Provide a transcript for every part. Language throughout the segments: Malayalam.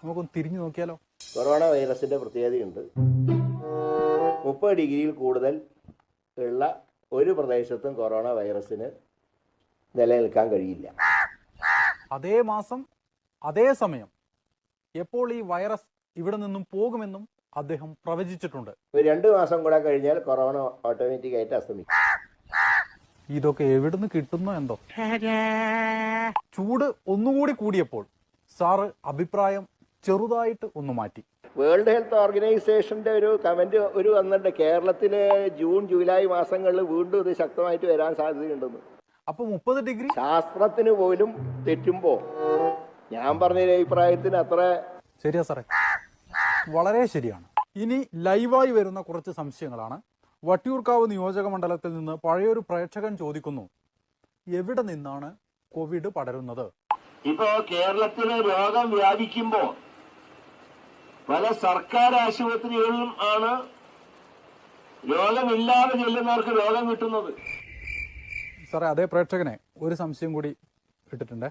നമുക്കൊന്ന് തിരിഞ്ഞു നോക്കിയാലോ? കൊറോണ വൈറസിന്റെ പ്രത്യേകതയുണ്ട്. 30 ഡിഗ്രിയിൽ കൂടുതൽ ഉള്ള ഒരു പ്രദേശത്തും കൊറോണ വൈറസിന് നിലനിൽക്കാൻ കഴിയില്ല. അതേ മാസം അതേ സമയം എപ്പോൾ ഈ വൈറസ് ഇവിടെ നിന്നും പോകുമെന്നും അദ്ദേഹം പ്രവചിച്ചിട്ടുണ്ട്. 2 മാസം കൂടെ കഴിഞ്ഞാൽ കൊറോണ ഓട്ടോമാറ്റിക്കായിട്ട് അസ്തമിക്കും. ഇതൊക്കെ എവിടുന്ന് കിട്ടുന്നോ എന്തോ. ചൂട് ഒന്നുകൂടി കൂടിയപ്പോൾ സാറ് അഭിപ്രായം ചെറുതായിട്ട് ഒന്ന് മാറ്റി. വേൾഡ് ഹെൽത്ത് ഓർഗനൈസേഷന്റെ ഒരു കമന്റ് വന്നിട്ടുണ്ട്, കേരളത്തിലെ ജൂൺ ജൂലൈ മാസങ്ങളിൽ വീണ്ടും ഇത് ശക്തമായിട്ട് വരാൻ സാധ്യതയുണ്ടെന്ന്. അപ്പൊ 30 ഡിഗ്രി ശാസ്ത്രത്തിന് പോലും തെറ്റുമ്പോ ഞാൻ പറഞ്ഞ അഭിപ്രായത്തിന് അത്ര ശരിയാ സാറേ, വളരെ ശരിയാണ്. ഇനി ലൈവായി വരുന്ന കുറച്ച് സംശയങ്ങളാണ്. വട്ടിയൂർക്കാവ് നിയോജക മണ്ഡലത്തിൽ നിന്ന് പഴയൊരു പ്രേക്ഷകൻ ചോദിക്കുന്നു, എവിടെ നിന്നാണ് കോവിഡ് പടരുന്നത്? ഇപ്പോ കേരളത്തിലെ രോഗം വ്യാപിക്കുമ്പോ പല സർക്കാർ ആശുപത്രികളിലും ആണ് രോഗമില്ലാതെ ചെല്ലുന്നവർക്ക് രോഗം കിട്ടുന്നത്. സാറേ, അതേ പ്രേക്ഷകനെ ഒരു സംശയം കൂടി ഇട്ടിട്ടുണ്ട്.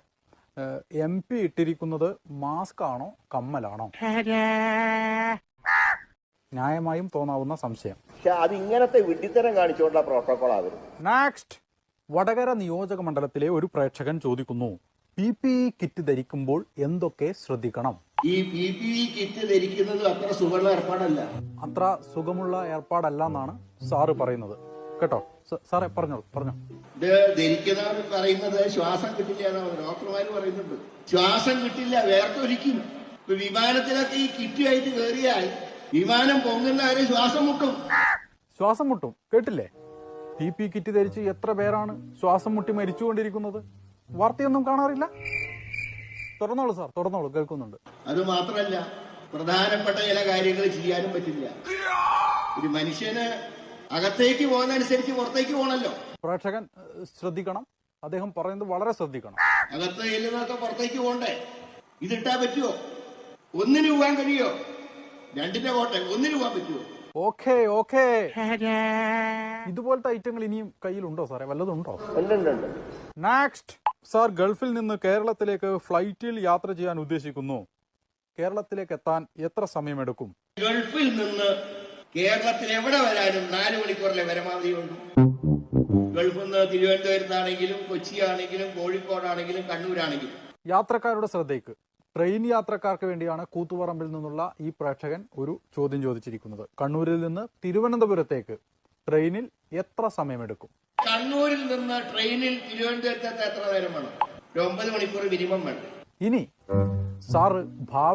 MP ഇട്ടിരിക്കുന്നത് മാസ്ക് ആണോ കമ്മലാണോ? ന്യായമായും തോന്നാവുന്ന സംശയം. പക്ഷെ അത് ഇങ്ങനത്തെ വിഡ്ഢിത്തരം കാണിച്ചുകൊണ്ടുള്ള പ്രോട്ടോകോൾ ആവരുത്. നെക്സ്റ്റ്, വടകര നിയോജക മണ്ഡലത്തിലെ ഒരു പ്രേക്ഷകൻ ചോദിക്കുന്നു, PPE കിറ്റ് ധരിക്കുമ്പോൾ എന്തൊക്കെ ശ്രദ്ധിക്കണം? ഈ PPE കിറ്റ് ധരിക്കുന്നത് അത്ര സുഖമുള്ള ഏർപ്പാടല്ല. അത്ര സുഖമുള്ള ഏർപ്പാടല്ല എന്നാണ് സാറ് പറയുന്നത് കേട്ടോ. സാറേ പറഞ്ഞോ. ഇത് ധരിക്കുന്നവർ പറയുന്നത് ശ്വാസം കിട്ടില്ല എന്നാണ് ഡോക്ടർമാര് പറയുന്നുണ്ട്. ശ്വാസം കിട്ടില്ല, വേർത്തൊലിക്കും. ഇപ്പൊ വിമാനത്തിലൊക്കെ ഈ കിറ്റുമായിട്ട് കയറിയാൽ വിമാനം പൊങ്ങുന്നവരെ ശ്വാസം മുട്ടും. കേട്ടില്ലേ? PPE കിറ്റ് ധരിച്ച് എത്ര പേരാണ് ശ്വാസം മുട്ടി മരിച്ചുകൊണ്ടിരിക്കുന്നത്? വാർത്തയൊന്നും കാണാറില്ല. തുറന്നോളൂ സാർ, തുറന്നോളൂ, കേൾക്കുന്നുണ്ട്. അത് മാത്രമല്ല, പ്രധാനപ്പെട്ട ചില കാര്യങ്ങൾ ചെയ്യാനും പറ്റില്ല. ഒരു മനുഷ്യന് അകത്തേക്ക് പോകുന്നതനുസരിച്ച് പുറത്തേക്ക് പോകണല്ലോ. പ്രേക്ഷകൻ ശ്രദ്ധിക്കണം, അദ്ദേഹം പറയുന്നത് വളരെ ശ്രദ്ധിക്കണം. അകത്ത് ചെല്ലുന്നതൊക്കെ പുറത്തേക്ക് പോകണ്ടേ? ഇതിട്ടാ പറ്റുമോ? ഒന്നിന് പോകാൻ കഴിയോ? രണ്ടിന്റെ പോട്ടെ, ഒന്നിന് പോകാൻ പറ്റുമോ? ഓക്കെ. ഇതുപോലത്തെ ഐറ്റങ്ങൾ ഇനിയും കയ്യിലുണ്ടോ സാറേ? വല്ലതുണ്ടോ? നെക്സ്റ്റ്, സാർ ഗൾഫിൽ നിന്ന് കേരളത്തിലേക്ക് ഫ്ലൈറ്റിൽ യാത്ര ചെയ്യാൻ ഉദ്ദേശിക്കുന്നു. കേരളത്തിലേക്ക് എത്താൻ എത്ര സമയമെടുക്കും? ഗൾഫിൽ നിന്ന് കേരളത്തിൽ എവിടെ വരാനും 4 മണിക്കൂറിലെ പരമാവധി ഉണ്ട്. ഗൾഫിൽ നിന്ന് തിരുവനന്തപുരത്താണെങ്കിലും കൊച്ചിയാണെങ്കിലും കോഴിക്കോടാണെങ്കിലും കണ്ണൂരാണെങ്കിലും. യാത്രക്കാരുടെ ശ്രദ്ധയ്ക്ക്, ട്രെയിൻ യാത്രക്കാർക്ക് വേണ്ടിയാണ് കൂത്തുപറമ്പിൽ നിന്നുള്ള ഈ പ്രേക്ഷകൻ ഒരു ചോദ്യം ചോദിച്ചിരിക്കുന്നത്. കണ്ണൂരിൽ നിന്ന് തിരുവനന്തപുരത്തേക്ക് ട്രെയിനിൽ എത്ര സമയമെടുക്കും? കണ്ണൂരിൽ നിന്ന് ട്രെയിനിൽ തിരുവനന്തപുരത്ത് എത്ര നേരം വേണം? 9 മണിക്കൂർ മിനിമം വേണം. ഇനി സാറ് ഭാവി